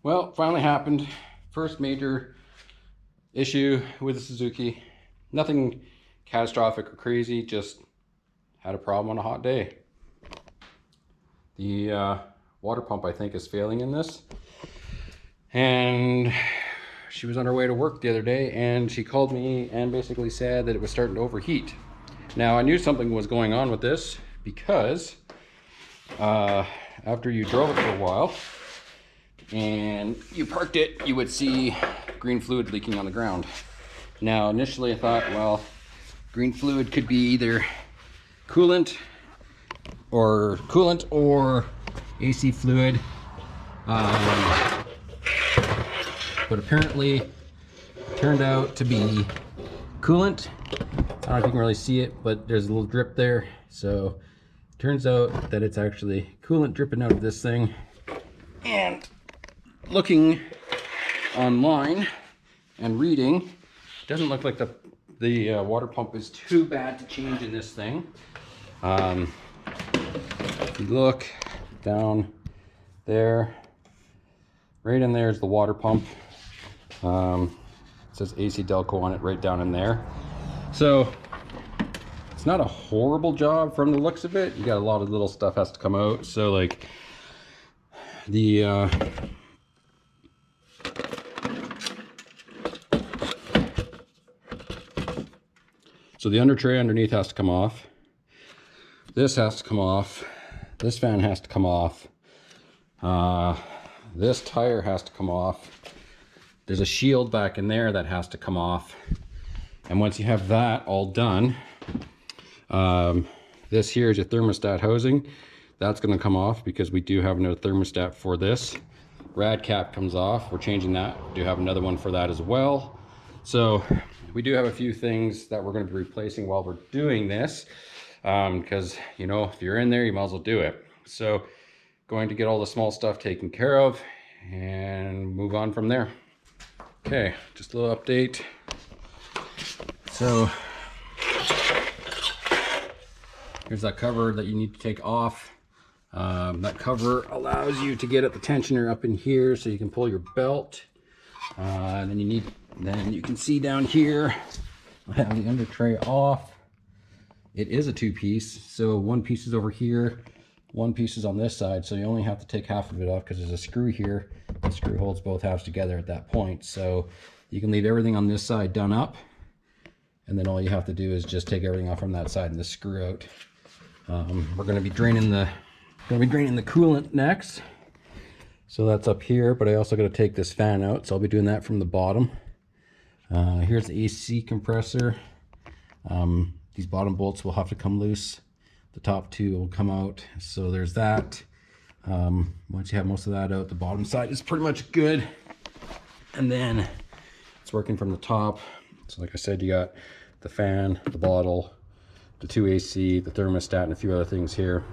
Well, finally happened. First major issue with the Suzuki. Nothing catastrophic or crazy, just had a problem on a hot day. The water pump, I think, is failing in this. And she was on her way to work the other day and she called me and basically said that it was starting to overheat. Now, I knew something was going on with this because after you drove it for a while and you parked it, you would see green fluid leaking on the ground. Now, initially I thought, well, green fluid could be either coolant or AC fluid. But apparently it turned out to be coolant. I don't know if you can really see it, but there's a little drip there. So it turns out that it's actually coolant dripping out of this thing. And looking online and reading, it doesn't look like the water pump is too bad to change in this thing. If you look down there, right in there is the water pump. It says AC Delco on it right down in there. So it's not a horrible job from the looks of it. You got a lot of little stuff has to come out. So like the the under tray underneath has to come off. This has to come off. This fan has to come off. This tire has to come off. There's a shield back in there that has to come off. And once you have that all done, this here is your thermostat housing. That's going to come off because we do have another thermostat for this. Rad cap comes off. We're changing that. We do have another one for that as well. So we do have a few things that we're going to be replacing while we're doing this. Because, you know, if you're in there, you might as well do it. So going to get all the small stuff taken care of and move on from there. Okay, just a little update. So here's that cover that you need to take off. That cover allows you to get at the tensioner up in here so you can pull your belt. And then you can see down here, I have the under tray off. It is a two-piece, so one piece is over here, one piece is on this side, so you only have to take half of it off because there's a screw here. The screw holds both halves together at that point, so you can leave everything on this side done up, and then all you have to do is just take everything off from that side and the screw out. We're going to be draining the coolant next, so that's up here. But I also got to take this fan out, so I'll be doing that from the bottom. Here's the AC compressor. These bottom bolts will have to come loose. The top two will come out. So there's that. Once you have most of that out, the bottom side is pretty much good. And then it's working from the top. So like I said, you got the fan, the bottle, the two AC, the thermostat, and a few other things here.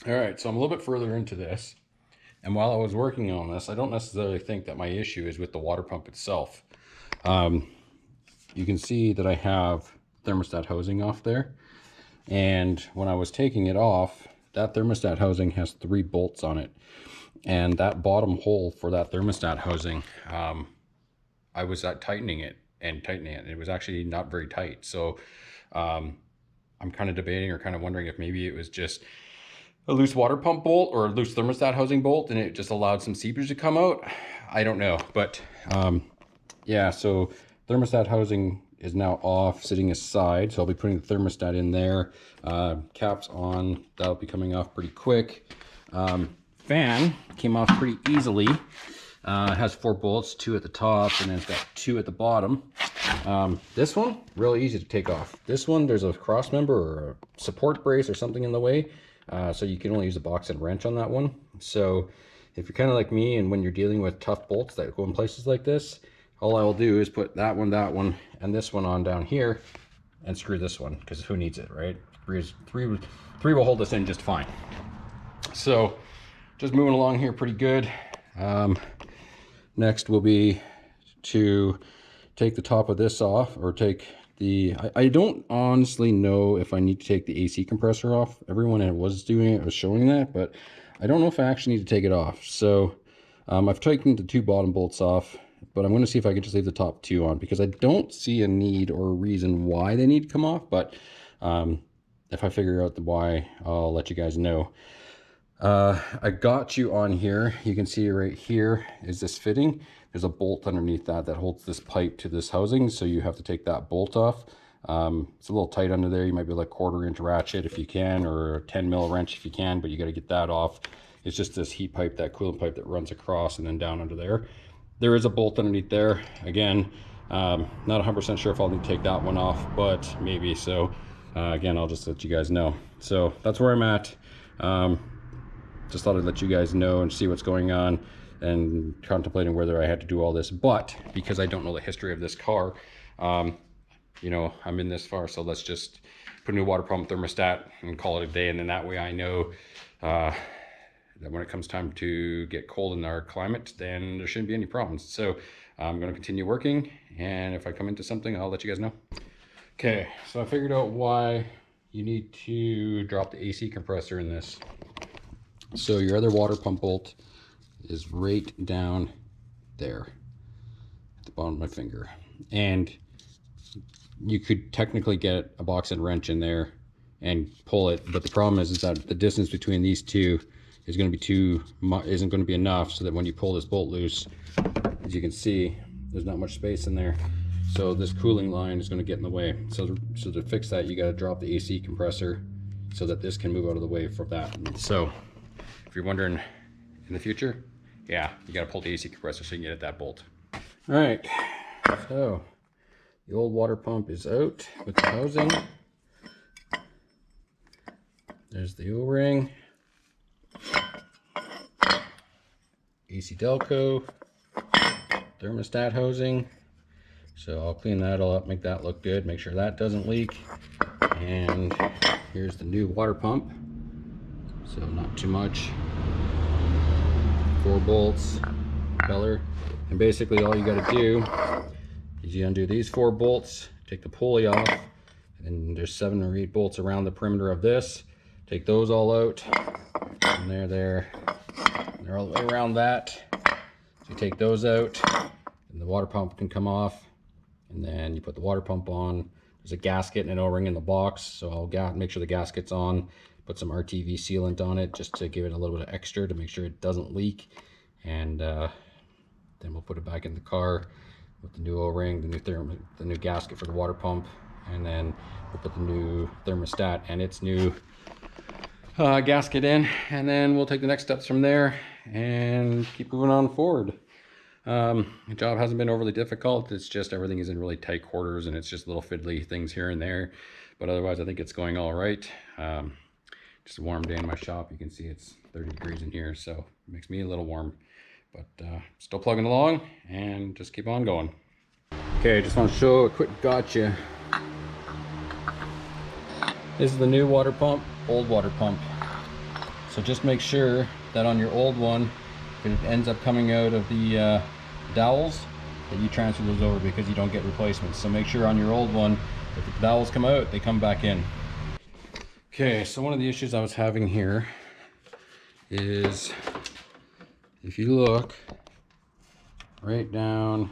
All right, so I'm a little bit further into this. And while I was working on this, I don't necessarily think that my issue is with the water pump itself. You can see that I have thermostat housing off there. And when I was taking it off, that thermostat housing has 3 bolts on it. And that bottom hole for that thermostat housing, I was tightening it. It was actually not very tight. So I'm kind of debating or kind of wondering if maybe it was just a loose water pump bolt or a loose thermostat housing bolt and it just allowed some seepage to come out. I don't know, but yeah, so thermostat housing is now off, sitting aside, so I'll be putting the thermostat in there. Caps on, that'll be coming off pretty quick. Fan came off pretty easily. It has 4 bolts, 2 at the top, and then it's got 2 at the bottom. This one, real easy to take off. This one, there's a cross member or a support brace or something in the way, so you can only use a box and wrench on that one. So if you're kind of like me and when you're dealing with tough bolts that go in places like this, all I will do is put that one, and this one on down here and screw this one, because who needs it, right? Three will hold this in just fine. So just moving along here pretty good. Next will be to take the top of this off, or take I don't honestly know if I need to take the AC compressor off. Everyone that was doing it was showing that, but I don't know if I actually need to take it off. So I've taken the 2 bottom bolts off, but I'm going to see if I can just leave the top 2 on, because I don't see a need or a reason why they need to come off. But if I figure out the why, I'll let you guys know. I got you on here. You can see right here is this fitting. There's a bolt underneath that holds this pipe to this housing, so you have to take that bolt off. It's a little tight under there. You might be like 1/4 inch ratchet if you can, or a 10 mil wrench if you can, but you got to get that off. It's just this heat pipe, that coolant pipe that runs across and then down under there. There is a bolt underneath there. Again, not 100% sure if I'll need to take that one off, but maybe. So again, I'll just let you guys know. So that's where I'm at. Just thought I'd let you guys know and see what's going on, and contemplating whether I had to do all this. But because I don't know the history of this car, you know, I'm in this far, so let's just put a new water pump thermostat and call it a day. And then that way I know that when it comes time to get cold in our climate, then there shouldn't be any problems. So I'm going to continue working, and if I come into something, I'll let you guys know. Okay, so I figured out why you need to drop the AC compressor in this. So your other water pump bolt is right down there at the bottom of my finger, and you could technically get a box and wrench in there and pull it, but the problem is that the distance between these two is going to be isn't going to be enough, so that when you pull this bolt loose, as you can see, there's not much space in there, so this cooling line is going to get in the way. So to fix that, you got to drop the AC compressor so that this can move out of the way for that. So if you're wondering in the future, yeah, you got to pull the AC compressor so you can get at that bolt. All right, so the old water pump is out with the housing. There's the O-ring, AC Delco, thermostat housing. So I'll clean that all up, make that look good, make sure that doesn't leak. And here's the new water pump. So not too much. 4 bolts, propeller, and basically all you got to do is you undo these 4 bolts, take the pulley off, and there's 7 or 8 bolts around the perimeter of this. Take those all out, and they're there. And they're all the way around that. So you take those out, and the water pump can come off, and then you put the water pump on. There's a gasket and an O-ring in the box, so I'll make sure the gasket's on. Put some RTV sealant on it just to give it a little bit of extra to make sure it doesn't leak, and then we'll put it back in the car with the new O-ring, the new gasket for the water pump, and then we'll put the new thermostat and its new gasket in, and then we'll take the next steps from there and keep moving on forward. The job hasn't been overly difficult. It's just everything is in really tight quarters, and it's just little fiddly things here and there, but otherwise I think it's going all right. Just a warm day in my shop. You can see it's 30 degrees in here, so it makes me a little warm, but still plugging along and just keep on going. Okay, just want to show a quick gotcha. This is the new water pump, old water pump. So just make sure that on your old one, if it ends up coming out of the dowels, that you transfer those over, because you don't get replacements. So make sure on your old one, if the dowels come out, they come back in. Okay, so one of the issues I was having here is, if you look right down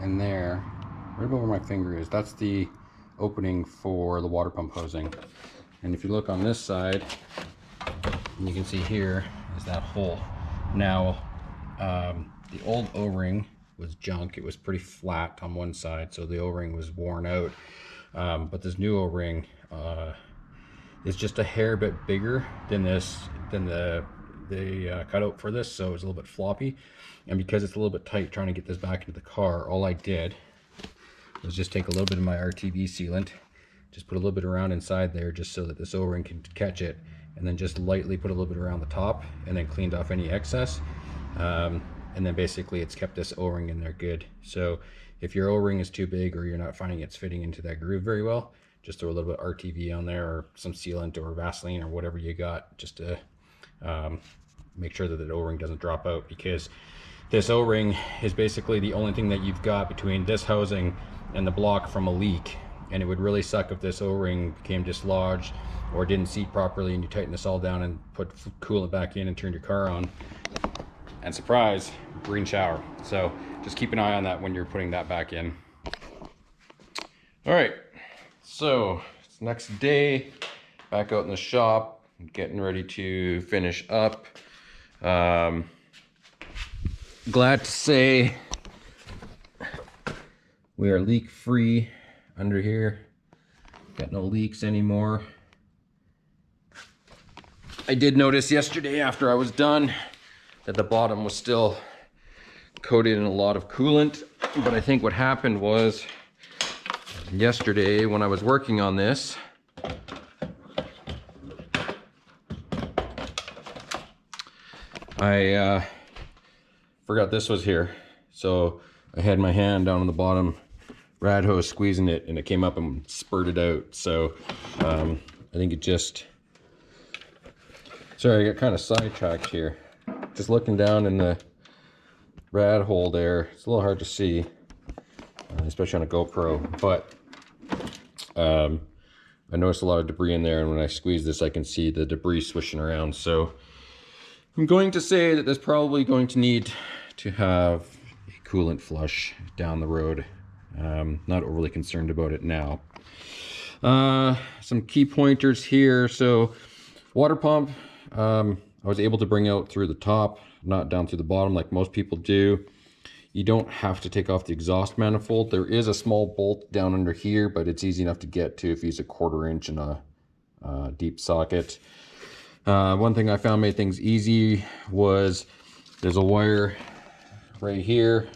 in there, right about where my finger is, that's the opening for the water pump housing. And if you look on this side, you can see here is that hole. Now, the old O-ring was junk. It was pretty flat on one side, so the O-ring was worn out. But this new O-ring is just a hair bit bigger than the cutout for this, so it's a little bit floppy. And because it's a little bit tight trying to get this back into the car, all I did was just take a little bit of my RTV sealant, just put a little bit around inside there just so that this O-ring can catch it, and then just lightly put a little bit around the top, and then cleaned off any excess. And then basically it's kept this O-ring in there good. So if your O-ring is too big, or you're not finding it's fitting into that groove very well, just throw a little bit of RTV on there, or some sealant or Vaseline or whatever you got, just to make sure that the O-ring doesn't drop out, because this O-ring is basically the only thing that you've got between this housing and the block from a leak. And it would really suck if this O-ring became dislodged or didn't seat properly and you tighten this all down and put coolant back in and turn your car on. And surprise, green shower. So just keep an eye on that when you're putting that back in. All right, so it's next day, back out in the shop, getting ready to finish up. Glad to say we are leak free under here. Got no leaks anymore. I did notice yesterday after I was done that the bottom was still coated in a lot of coolant, but I think what happened was yesterday when I was working on this, I forgot this was here. So I had my hand down on the bottom rad hose squeezing it, and it came up and spurted out. So I think it just, sorry, I got kind of sidetracked here. Just looking down in the rad hole there, it's a little hard to see, especially on a GoPro, but I noticed a lot of debris in there, and when I squeeze this I can see the debris swishing around. So I'm going to say that there's probably going to need to have a coolant flush down the road. Not overly concerned about it now. Some key pointers here. So water pump, I was able to bring out through the top, not down through the bottom like most people do. You don't have to take off the exhaust manifold. There is a small bolt down under here, but it's easy enough to get to if you use a 1/4 inch in a deep socket. One thing I found made things easy was there's a wire right here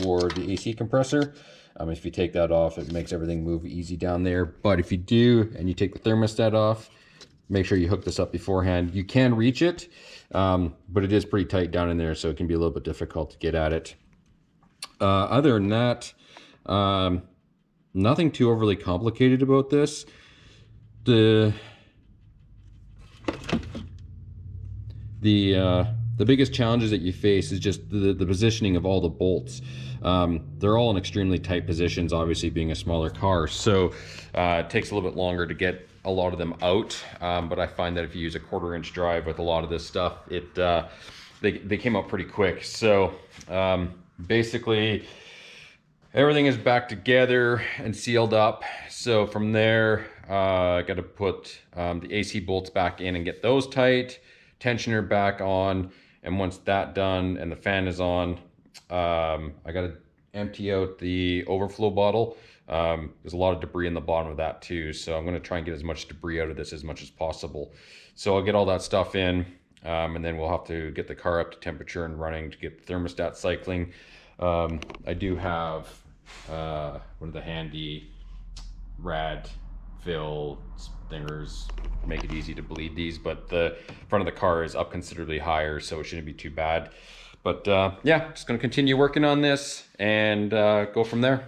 for the AC compressor. If you take that off, it makes everything move easy down there. But if you do, and you take the thermostat off, make sure you hook this up beforehand. You can reach it, but it is pretty tight down in there, so it can be a little bit difficult to get at it. Other than that, nothing too overly complicated about this. The biggest challenges that you face is just the positioning of all the bolts. They're all in extremely tight positions, obviously being a smaller car, so it takes a little bit longer to get a lot of them out, but I find that if you use a 1/4 inch drive with a lot of this stuff, they came out pretty quick. So basically everything is back together and sealed up. So from there, I got to put the AC bolts back in and get those tight, tensioner back on, and once that done and the fan is on, I got to empty out the overflow bottle. There's a lot of debris in the bottom of that too, so I'm going to try and get as much debris out of this as much as possible. So I'll get all that stuff in, and then we'll have to get the car up to temperature and running to get the thermostat cycling. I do have one of the handy rad fill stingers, make it easy to bleed these, but the front of the car is up considerably higher, so it shouldn't be too bad. But yeah, just gonna continue working on this and go from there.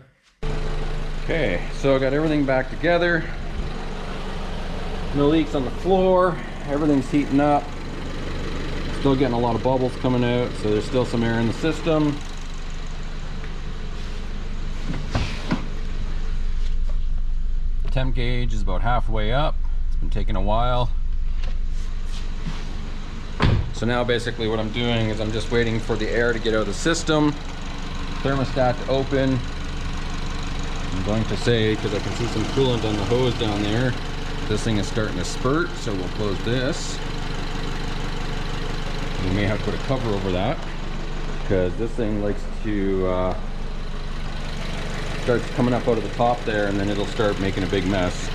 Okay, so I got everything back together. No leaks on the floor. Everything's heating up. Still getting a lot of bubbles coming out, so there's still some air in the system. Temp gauge is about halfway up. It's been taking a while. So now basically what I'm doing is I'm just waiting for the air to get out of the system, thermostat to open. I'm going to say, because I can see some coolant on the hose down there, this thing is starting to spurt, so we'll close this. We may have to put a cover over that, because this thing likes to starts coming up out of the top there, and then it'll start making a big mess.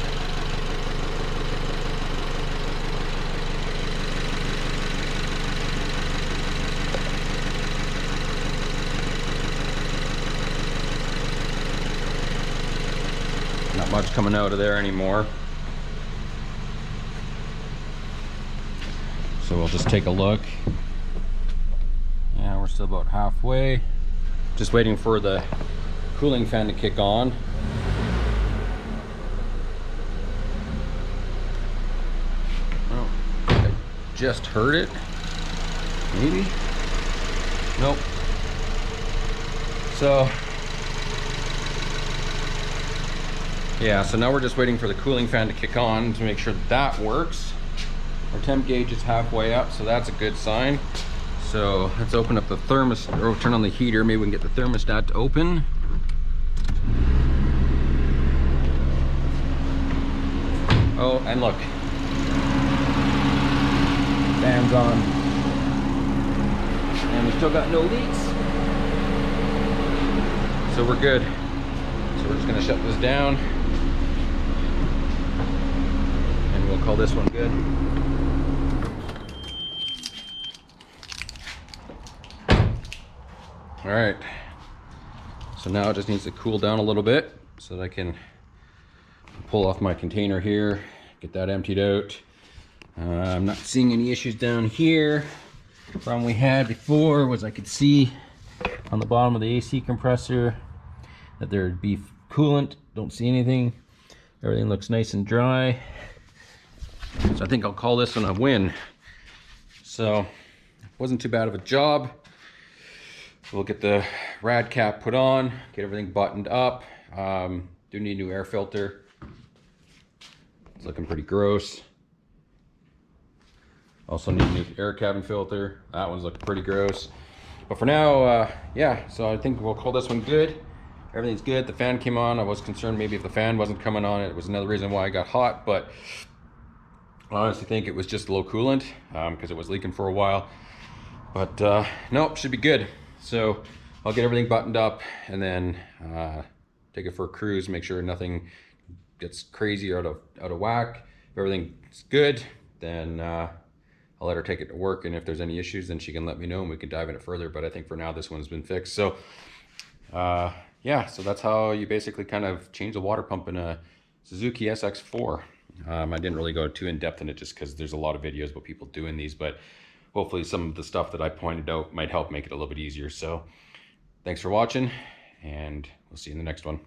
Not much coming out of there anymore. So we'll just take a look. Yeah, we're still about halfway. Just waiting for the cooling fan to kick on. Oh, I just heard it. Maybe? Nope. So Yeah, so now we're just waiting for the cooling fan to kick on to make sure that works. Our temp gauge is halfway up, so that's a good sign. So let's open up the thermostat, or turn on the heater. Maybe we can get the thermostat to open. Oh, and look. Fan's on. And we still got no leaks. So we're good. So we're just gonna shut this down. And we'll call this one good. All right. So now it just needs to cool down a little bit so that I can pull off my container here, get that emptied out. I'm not seeing any issues down here. The problem we had before was I could see on the bottom of the AC compressor that there'd be coolant. Don't see anything. Everything looks nice and dry. So I think I'll call this one a win. So it wasn't too bad of a job. We'll get the rad cap put on, get everything buttoned up. Do need a new air filter. It's looking pretty gross. Also need a new air cabin filter. That one's looking pretty gross. But for now, yeah, so I think we'll call this one good. Everything's good. The fan came on. I was concerned maybe if the fan wasn't coming on, it was another reason why I got hot, but I honestly think it was just low coolant because it was leaking for a while. But nope, should be good. So I'll get everything buttoned up and then take it for a cruise, make sure nothing gets crazy or out of whack. If everything's good, then I'll let her take it to work, and if there's any issues, then she can let me know and we can dive in it further. But I think for now this one's been fixed. So yeah, so that's how you basically kind of change the water pump in a Suzuki SX4. I didn't really go too in depth in it just because there's a lot of videos about people doing these, but hopefully some of the stuff that I pointed out might help make it a little bit easier. So thanks for watching, and we'll see you in the next one.